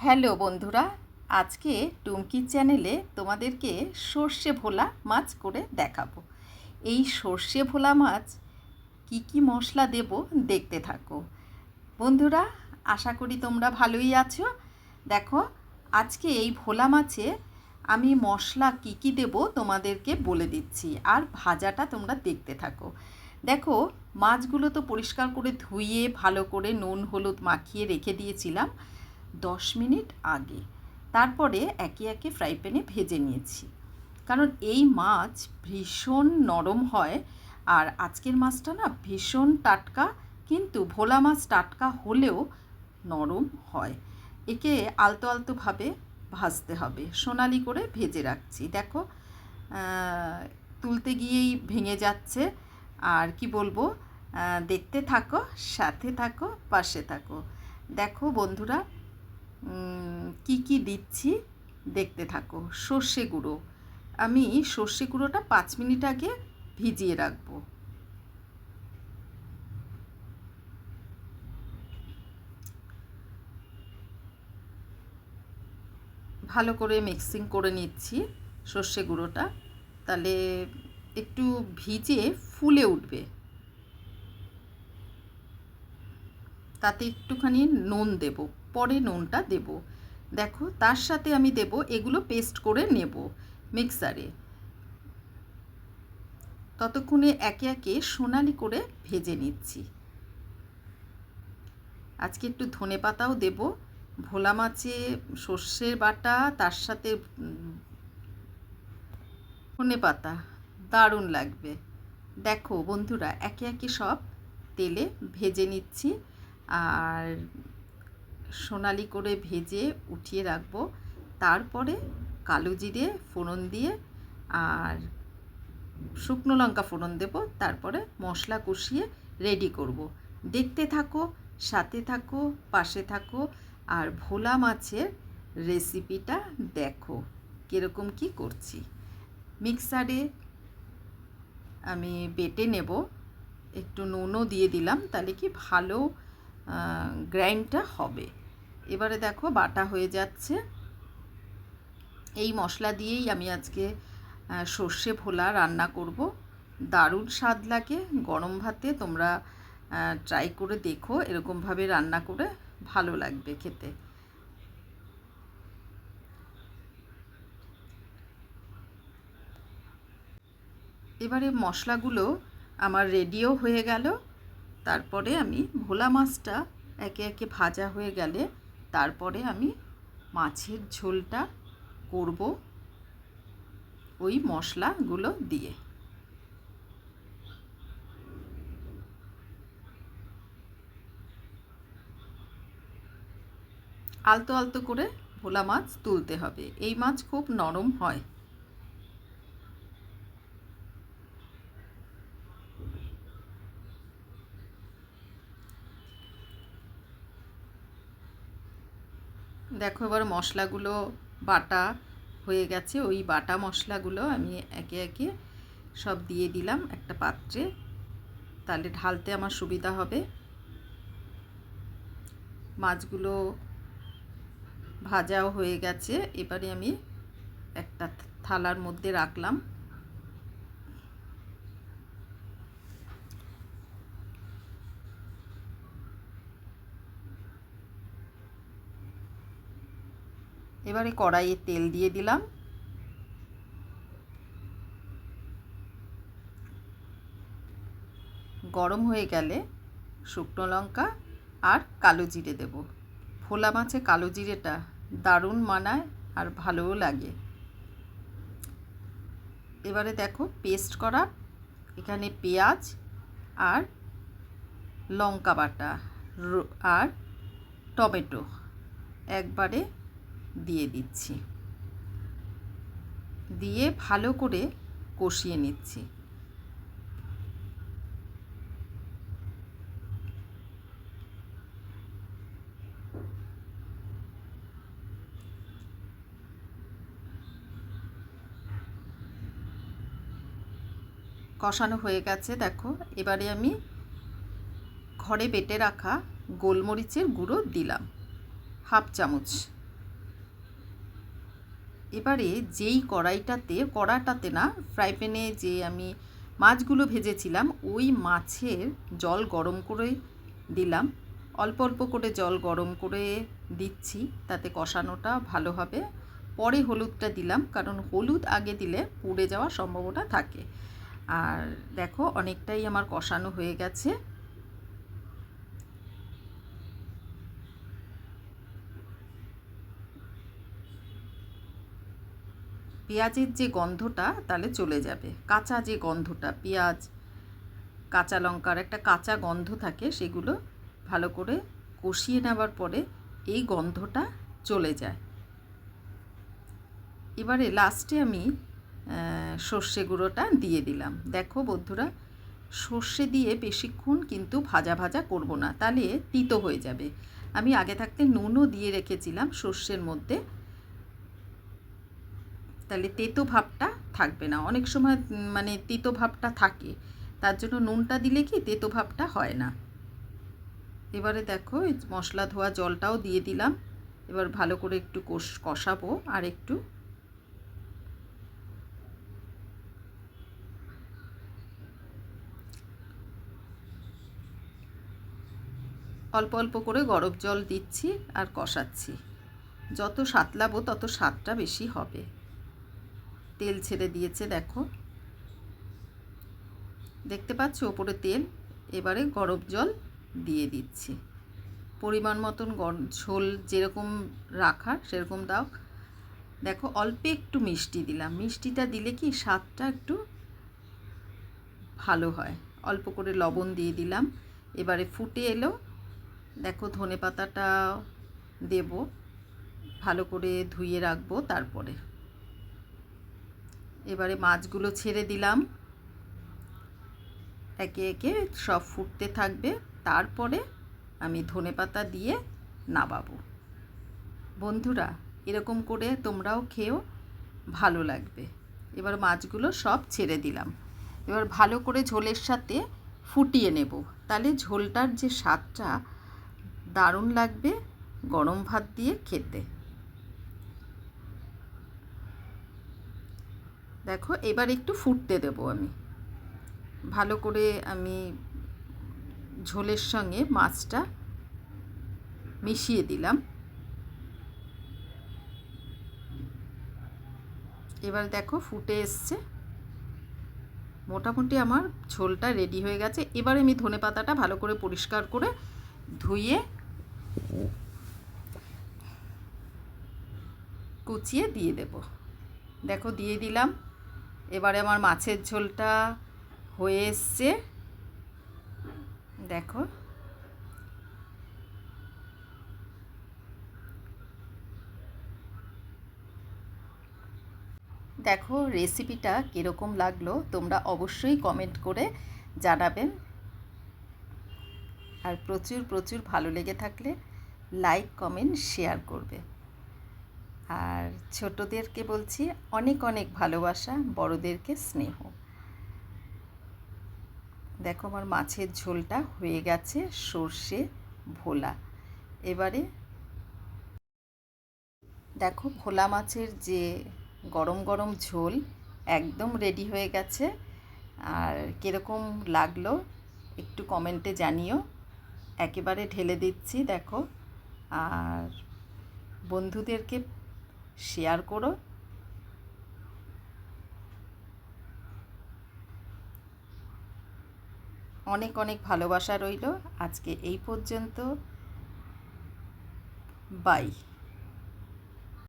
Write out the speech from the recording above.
Hello বন্ধুরা, আজকে টুমকির চ্যানেলে তোমাদেরকে সর্ষে ভোলা মাছ করে দেখাবো। এই সর্ষে ভোলা মাছ কি মশলা দেব দেখতে থাকো বন্ধুরা। আশা করি তোমরা ভালোই আছো। দেখো, আজকে এই ভোলা মাছে আমি মশলা কি দেব তোমাদেরকে বলে দিচ্ছি, আর ভাজাটা তোমরা দেখতে থাকো। দেখো, মাছগুলো তো পরিষ্কার করে ধুয়ে ভালো করে নুন হলুদ মাখিয়ে রেখে দিয়েছিলাম 10 মিনিট আগে। তারপরে একে একে ফ্রাই প্যানে ভেজে নিয়েছি, কারণ এই মাছ ভীষণ নরম হয়। আর আজকের মাছটা না ভীষণ টাটকা, কিন্তু ভোলা মাছ টাটকা হলেও নরম হয়। একে আলতো আলতোভাবে ভাজতে হবে, সোনালি করে ভেজে রাখছি। দেখো, তুলতে গিয়েই ভেঙে যাচ্ছে। আর কি বলবো, দেখতে থাকো, সাথে থাকো, পাশে থাকো। দেখো বন্ধুরা, কি দিচ্ছি দেখতে থাকো। সর্ষে গুঁড়ো, আমি সর্ষে গুঁড়োটা 5 মিনিট আগে ভিজিয়ে রাখবো। ভালো করে মিক্সিং করে নিচ্ছি সর্ষে গুঁড়োটা, তাহলে একটু ভিজে ফুলে উঠবে। তাতে একটুখানি নুন দেব, পরে নুনটা দেব। দেখো, তার সাথে আমি দেব, এগুলো পেস্ট করে নেব মিক্সারে। ততক্ষণে একে একে সোনালি করে ভেজে নিচ্ছি। আজকে একটু ধনেপাতাও দেব। ভোলা মাছে সর্ষের বাটা, তার সাথে ধনেপাতা দারুণ লাগবে। দেখো বন্ধুরা, একে একে সব তেলে ভেজে নিচ্ছি, আর সোনালি করে ভেজে উঠিয়ে রাখবো। তারপরে কালো জিরে ফোড়ন দিয়ে আর শুকনো লঙ্কা ফোড়ন দেব, তারপরে মশলা কষিয়ে রেডি করব। দেখতে থাকো, সাথে থাকো, পাশে থাকো। আর ভোলা মাছের রেসিপিটা দেখো কীরকম কি করছি। মিক্সারে আমি বেটে নেব, একটু নুনও দিয়ে দিলাম, তাহলে কি ভালো গ্রাইন্ডটা হবে। এবারে দেখো বাটা হয়ে যাচ্ছে। এই মশলা দিয়েই আমি আজকে সর্ষে ভোলা রান্না করব। দারুণ স্বাদ লাগে। গরম ভাতে তোমরা ট্রাই করে দেখো, এরকমভাবে রান্না করে ভালো লাগবে খেতে। এবারে মশলাগুলো আমার রেডিও হয়ে গেল। তারপরে আমি ভোলা মাছটা একে একে ভাজা হয়ে গেলে তারপরে আমি মাছের ঝোলটা করব ওই মশলাগুলো দিয়ে। আলতো আলতো করে ভোলা মাছ তুলতে হবে, এই মাছ খুব নরম হয়। দেখো, এবার মশলাগুলো বাটা হয়ে গেছে। ওই বাটা মশলাগুলো আমি একে একে সব দিয়ে দিলাম একটা পাত্রে, তাহলে ঢালতে আমার সুবিধা হবে। মাছগুলো ভাজাও হয়ে গেছে। এবারে আমি একটা থালার মধ্যে রাখলাম। এবারে কড়াইয়ে তেল দিয়ে দিলাম। গরম হয়ে গেলে শুকনো লঙ্কা আর কালো জিরে দেব। ভোলা মাছে কালো জিরেটা দারুণ মানায় আর ভালোও লাগে। এবারে দেখো, পেস্ট করা এখানে পেঁয়াজ আর লঙ্কা বাটা আর টমেটো একবারে দিয়ে দিচ্ছি, দিয়ে ভালো করে কষিয়ে নিচ্ছি। কষানো হয়ে গেছে। দেখো, এবারে আমি ঘরে বেটে রাখা গোলমরিচের গুঁড়ো দিলাম 1/2 চামচ। এবারে যেই কড়াটাতে না, ফ্রাই প্যানে যে আমি মাছগুলো ভেজেছিলাম ওই মাছের জল গরম করে দিলাম। অল্প অল্প করে জল গরম করে দিচ্ছি, তাতে কষানোটা ভালো হবে। পরে হলুদটা দিলাম, কারণ হলুদ আগে দিলে পুড়ে যাওয়ার সম্ভাবনা থাকে। আর দেখো অনেকটাই আমার কষানো হয়ে গেছে। পেঁয়াজের যে গন্ধটা তাহলে চলে যাবে, কাঁচা যে গন্ধটা, পেঁয়াজ কাঁচা লঙ্কার একটা কাঁচা গন্ধ থাকে, সেগুলো ভালো করে কষিয়ে নেওয়ার পরে এই গন্ধটা চলে যায়। এবারে লাস্টে আমি সর্ষে গুঁড়োটা দিয়ে দিলাম। দেখো বন্ধুরা, সর্ষে দিয়ে বেশিক্ষণ কিন্তু ভাজা ভাজা করব না, তাহলে তিতো হয়ে যাবে। আমি আগে থাকতে নুনও দিয়ে রেখেছিলাম সর্ষের মধ্যে, তাহলে তেতো ভাবটা থাকবে না। অনেক সময় মানে তেতো ভাবটা থাকে, তার জন্য নুনটা দিলে কি তেতো ভাবটা হয় না। এবারে দেখো মশলা ধোয়া জলটাও দিয়ে দিলাম। এবার ভালো করে একটু কষাবো আর একটু। অল্প অল্প করে গরম জল দিচ্ছি আর কষাচ্ছি। যত সাতলাবো তত স্বাদটা বেশি হবে। তেল ছেড়ে দিয়েছে, দেখো দেখতে পাচ্ছ ওপরে তেল। এবারে গরম জল দিয়ে দিচ্ছি, পরিমাণ মতন ঝোল যেরকম রাখার সেরকম দাও। দেখো অল্প একটু মিষ্টি দিলাম, মিষ্টিটা দিলে কি স্বাদটা একটু ভালো হয়। অল্প করে লবণ দিয়ে দিলাম। এবারে ফুটে এলো, দেখো ধনেপাতাটা দেব, ভালো করে ধুয়ে রাখবো। তারপরে এবারে মাছগুলো ছেড়ে দিলাম, একে একে সব ফুটতে থাকবে। তারপরে আমি ধনেপাতা দিয়ে নামাবো। বন্ধুরা এরকম করে তোমরাও খেও, ভালো লাগবে। এবার মাছগুলো সব ছেড়ে দিলাম। এবার ভালো করে ঝোলের সাথে ফুটিয়ে নেব, তাহলে ঝোলটার যে স্বাদটা দারুণ লাগবে গরম ভাত দিয়ে খেতে। দেখো এবার একটু ফুটতে দেব আমি। ভালো করে আমি ঝোলের সঙ্গে মাছটা মিশিয়ে দিলাম। এবার দেখো ফুটে এসছে, মোটামুটি আমার ঝোলটা রেডি হয়ে গেছে। এবার আমি ধনেপাতাটা ভালো করে পরিষ্কার করে ধুয়ে কুচিয়ে দিয়ে দেব। দেখো দিয়ে দিলাম। এবারে আমার মাছের ঝোলটা হয়ে এসছে, দেখো দেখো রেসিপিটা কীরকম লাগলো তোমরা অবশ্যই কমেন্ট করে জানাবেন। আর প্রচুর প্রচুর ভালো লেগে থাকলে লাইক কমেন্ট শেয়ার করবে। আর ছোটদেরকে বলছি অনেক অনেক ভালোবাসা, বড়দেরকে স্নেহ। দেখো আমার মাছের ঝোলটা হয়ে গেছে সর্ষে ভোলা। এবারে দেখো ভোলা মাছের যে গরম গরম ঝোল একদম রেডি হয়ে গেছে। আর কীরকম লাগলো একটু কমেন্টে জানিও। একেবারে ঢেলে দিচ্ছি দেখো, আর বন্ধুদেরকে শেয়ার করো। অনেক অনেক ভালোবাসা রইল। আজকে এই পর্যন্ত, বাই।